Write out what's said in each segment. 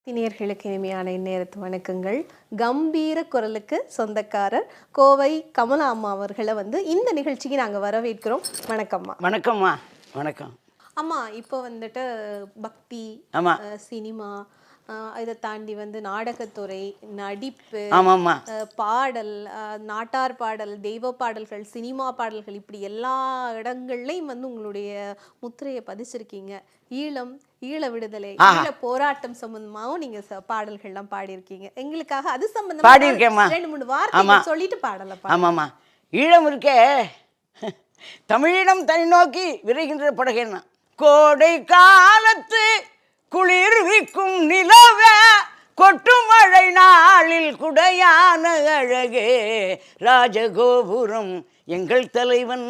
இனியர்களுக்கு இனிமையான இந்நேரத்து வணக்கங்கள். கம்பீர குரலுக்கு சொந்தக்காரர் கோவை கமலா அம்மா அவர்களை இந்த நிகழ்ச்சிக்கு நாங்கள் வரவேற்கிறோம். வணக்கம்மா. வணக்கம்மா. வணக்கம் அம்மா. இப்போ பக்தி, சினிமா, இதை தாண்டி நாடகத்துறை, நடிப்பு, பாடல், நாட்டார் பாடல், தெய்வ பாடல்கள், சினிமா பாடல்கள், இப்படி எல்லா இடங்கள்லையும் உங்களுடைய முத்திரையை பதிச்சிருக்கீங்க. ஈழம், ஈழ விடுதலை, ஈழ போராட்டம் சம்பந்தமாவும் நீங்க பாடல்கள்லாம் பாடியிருக்கீங்க. எங்களுக்காக அது சம்பந்தமா 2-3 வார்த்தை சொல்லிட்டு பாடலாம். ஆமாம்மா. ஈழம் இருக்கே, தமிழினம் தனி நோக்கி விரைகின்ற படகேன்னா, கோடை காலத்து குளிர்விக்கும் நிலவ கொட்டும் மழை நாளில் குடையான அழகே ராஜகோபுரம் எங்கள் தலைவன்,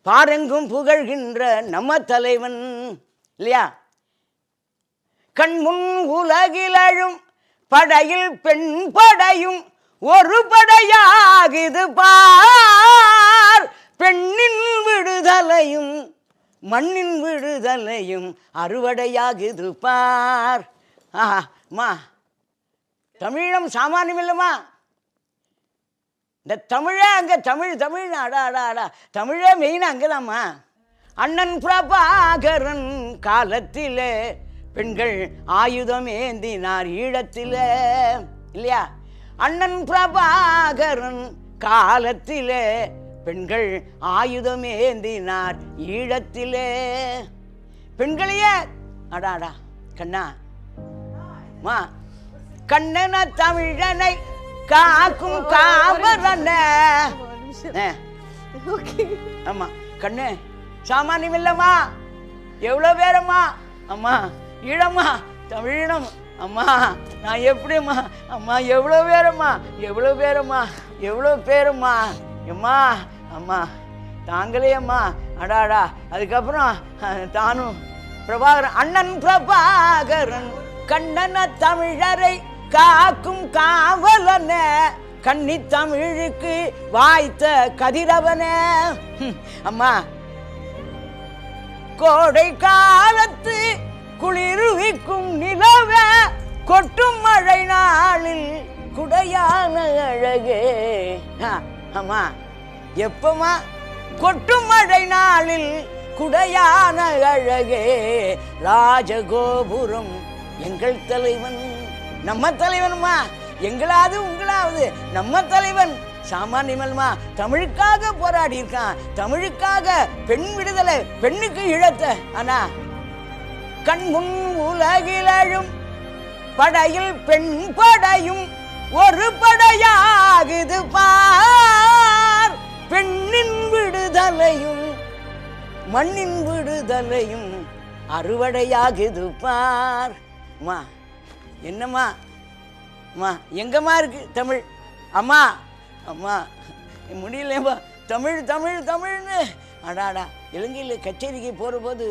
பாரெங்கும் புகழ்கின்ற நம்ம தலைவன் இல்லையா. கண்முன் உலகிலழும் படையில் பெண் படையும் ஒரு படையாகிது பார், பெண்ணின் விடுதலையும் மண்ணின் விடுதலையும் அறுவடையாகுது பார். ஆஹாம்மா, தமிழம் சாமானியம் இல்லைம்மா. இந்த தமிழே அங்கே தமிழ் தமிழ் அடா அடா அடா தமிழே மெயினாக அங்கேதாம்மா. அண்ணன் பிரபாகரன் காலத்திலே பெண்கள் ஆயுதம் ஏந்தினார் ஈழத்திலே இல்லையா. அண்ணன் பிரபாகரன் காலத்திலே பெண்கள் ஆயுதம் ஏந்தினார் ஈழத்திலே. பெண்களையே அடாடா கண்ணா மா, கண்ணன தமிழனை காக்கும் காவலன. ஆமா கண்ணு சாமானியம் இல்லம்மா. எவ்வளோ பேரம்மா அம்மா ஈழம்மா தமிழினம் அம்மா. நான் எப்படிம்மா அம்மா, எவ்வளோ பேரம்மா எவ்வளோ பேரம்மா எவ்வளோ பேரம்மா எம்மா அம்மா தாங்களே அம்மா அடாடா. அதுக்கப்புறம் தானும் பிரபாகரன், அண்ணன் பிரபாகரன் கண்ணன தமிழரை காக்கும் காவலன, கன்னி தமிழுக்கு வாய்த்த கதிரவன. அம்மா, கோடை காலத்து குளிர்விக்கும் நிலவ கொட்டும் மழை நாளில் குடையான அழகே. அம்மா எப்பமா கொட்டும் மழை நாளில் குடையான அழகே ராஜகோபுரம் எங்கள் தலைவன், நம்ம தலைவன்மா. எங்களாவது உங்களாவது நம்ம தலைவன் சாமானியமல்மா. தமிழுக்காக போராடி இருக்கான், தமிழுக்காக பெண் விடுதலை, பெண்ணுக்கு இழத்த. ஆனா கண் முன் உலகிலழும் படையில் பெண் படையும் ஒரு படையாகுது பார், பெண்ணின் விடுதலையும் மண்ணின் விடுதலையும் அறுவடையாகுது பார். அம்மா என்னம்மா அம்மா, எங்கம்மா இருக்கு தமிழ் அம்மா அம்மா, முடியலம்மா தமிழ் தமிழ் தமிழ்னு. அடாடா, இலங்கையில் கச்சேரிக்கு போகிற போது,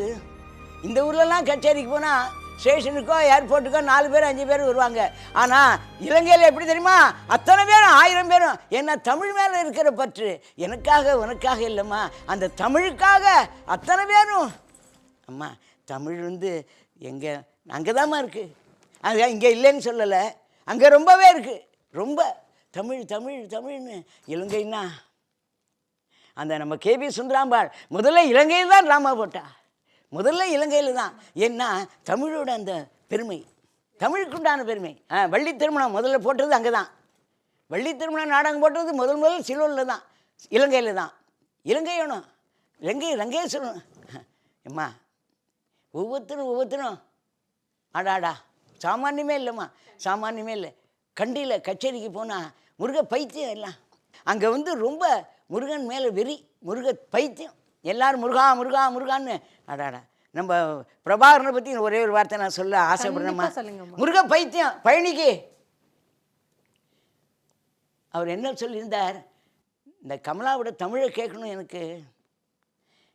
இந்த ஊர்லலாம் கச்சேரிக்கு போனால் ஸ்டேஷனுக்கோ ஏர்போர்ட்டுக்கோ 4 பேர் 5 பேர் வருவாங்க. ஆனால் இலங்கையில் எப்படி தெரியுமா, அத்தனை பேரும் 1000 பேரும். ஏன்னா தமிழ் மேலே இருக்கிற பற்று. எனக்காக உனக்காக இல்லைம்மா, அந்த தமிழுக்காக அத்தனை பேரும். அம்மா தமிழ் எங்கே அங்கே தாம்மா இருக்குது. அது இங்கே இல்லைன்னு சொல்லலை, அங்கே ரொம்பவே இருக்குது. ரொம்ப தமிழ் தமிழ் தமிழ்னு. இலங்கைன்னா அந்த நம்ம கேபி சுந்தராம்பாள் முதல்ல இலங்கையில் தான் ட்ராமா போட்டா. முதல்ல இலங்கையில் தான். ஏன்னா தமிழோட அந்த பெருமை, தமிழுக்குண்டான பெருமை. வள்ளி திருமணம் முதல்ல போட்டது அங்கே தான். வள்ளி திருமணம் நாடகம் போட்டது முதல் சிலோனில் தான், இலங்கையில் தான். இலங்கையணும் இலங்கையை சொல்லணும். அம்மா ஒவ்வொருத்தரும் அடாடா சாமானியமே இல்லைம்மா, சாமானியமே இல்லை. கண்டியில் கச்சேரிக்கு போனால் முருக பைத்தியம் எல்லாம். அங்கே ரொம்ப முருகன் மேலே வெறி, முருக பைத்தியம். எல்லாரும் முருகா முருகா முருகான்னு. அடாடா, நம்ம பிரபாகரனை பற்றி ஒரே ஒரு வார்த்தை நான் சொல்ல ஆசைப்படுறேம்மா. முருக பைத்தியம். பழனிக்கு அவர் என்ன சொல்லியிருந்தார், இந்த கமலாவோட தமிழை கேட்கணும் எனக்கு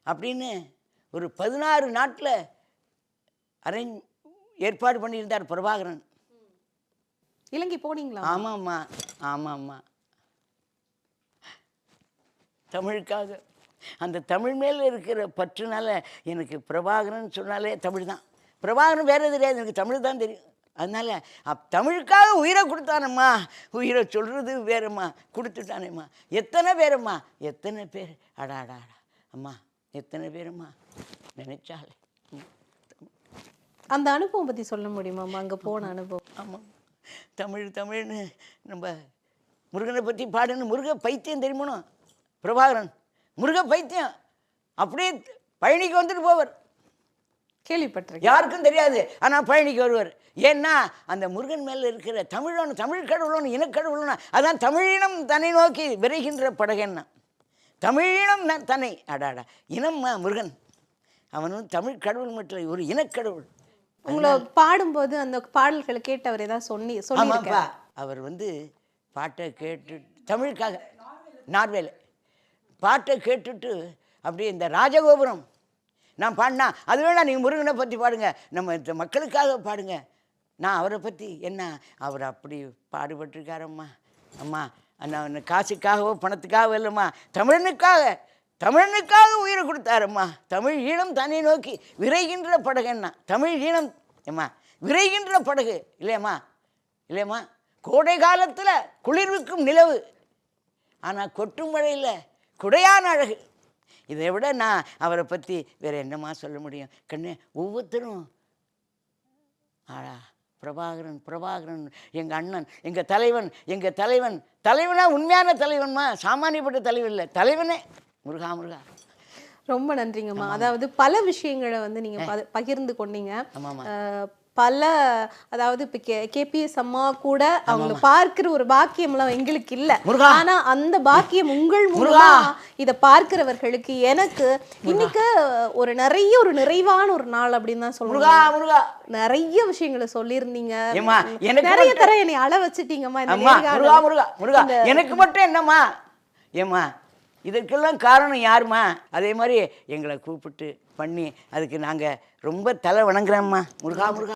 அப்படின்னு ஒரு 16 நாட்டில் ஏற்பாடு பண்ணியிருந்தார் பிரபாகரன். இலங்கை போனீங்களா? ஆமாம்மா ஆமாம்மா. தமிழுக்காக அந்த தமிழ் மேலே இருக்கிற பற்றுனால எனக்கு பிரபாகரன் சொன்னாலே தமிழ் தான். பிரபாகரன் வேறு தெரியாது, எனக்கு தமிழ் தான் தெரியும். அதனால் தமிழுக்காக உயிரை கொடுத்தானம்மா. உயிரை சொல்கிறது வேறம்மா, கொடுத்துட்டானேம்மா. எத்தனை பேரம்மா, எத்தனை பேர், அடாடா அம்மா, எத்தனை பேரம்மா நினைச்சாலே. அந்த அனுபவம் பற்றி சொல்ல முடியுமாம்மா, அங்கே போன அனுபவம்? ஆமாம், தமிழ்னு நம்ம முருகனை பற்றி பாடுன்னு முருக பைத்தியம் தெரியுமோ பிரபாகரன், முருக பைத்தியம். அப்படியே பழனிக்கு வந்துட்டு போவார். கேள்விப்பட்டிருக்கேன். யாருக்கும் தெரியாது, ஆனால் பழனிக்கு வருவார். ஏன்னா அந்த முருகன் மேலே இருக்கிற தமிழ் கடவுளோன்னு இனக்கடவுளோன்னு, அதான் தமிழினம் தன்னை நோக்கி விரைகின்ற படகன்னா. தமிழினம் தன்னை, அடாடா இனம்மா முருகன். அவனும் தமிழ் கடவுள் மட்டும் ஒரு இனக்கடவுள். உங்களை பாடும்போது அந்த பாடல்களை கேட்டு அவர் ஏதாவது சொல்லியிருப்பா. அவர் பாட்டை கேட்டு தமிழுக்காக நார்வேல பாட்டை கேட்டுட்டு அப்படியே இந்த ராஜகோபுரம் நான் பாடினா, அது வேணா நீங்கள் முருகனை பற்றி பாடுங்க, நம்ம இந்த மக்களுக்காக பாடுங்க. நான் அவரை பற்றி என்ன, அவர் அப்படி பாடுபட்டிருக்காரம்மா. அம்மா நான் காசுக்காகவோ பணத்துக்காகவோ இல்லைம்மா, தமிழனுக்காக உயிரை கொடுத்தாரம்மா. தமிழ் ஈழம் தன்னை நோக்கி விரைகின்ற படகு என்ன, தமிழ் ஈழம் ஏம்மா விரைகின்ற படகு இல்லையம்மா. கோடை காலத்தில் குளிர்விக்கும் நிலவு, ஆனால் கொட்டும் மழையில் குடையான அழகு. இதை விட நான் அவரை பற்றி வேறு என்னம்மா சொல்ல முடியும் கண்ணு? ஒவ்வொருத்தரும் பிரபாகரன் எங்கள் அண்ணன், எங்கள் தலைவனா உண்மையான தலைவன்மா, சாமானியப்பட்ட தலைவன் இல்லை, தலைவனே முருகா. ரொம்ப நன்றிங்கம்மா. அதாவது பல விஷயங்களை நீங்கள் பகிர்ந்து கொண்டீங்க. பல, அதாவது இப்போ கேபிஎஸ் அம்மா கூட அவங்கள பார்க்கிற ஒரு பாக்கியம்லாம் எங்களுக்கு இல்லை. ஆனா அந்த பாக்கியம் உங்கள் மூலமா இதை பார்க்கிறவர்களுக்கு, எனக்கு இன்னைக்கு ஒரு நிறைவான ஒரு நாள் அப்படின்னு தான் சொல்லுவாங்க. நிறைய விஷயங்களை சொல்லியிருந்தீங்க, நிறைய தர என்னை அழ வச்சுட்டீங்கம்மா. எனக்கு மட்டும் என்னம்மா ஏம்மா, இதற்கெல்லாம் காரணம் யாருமா? அதே மாதிரி எங்களை கூப்பிட்டு பண்ணி அதுக்கு நாங்கள் ரொம்ப தலை வணங்குறோம்மா. முருகா.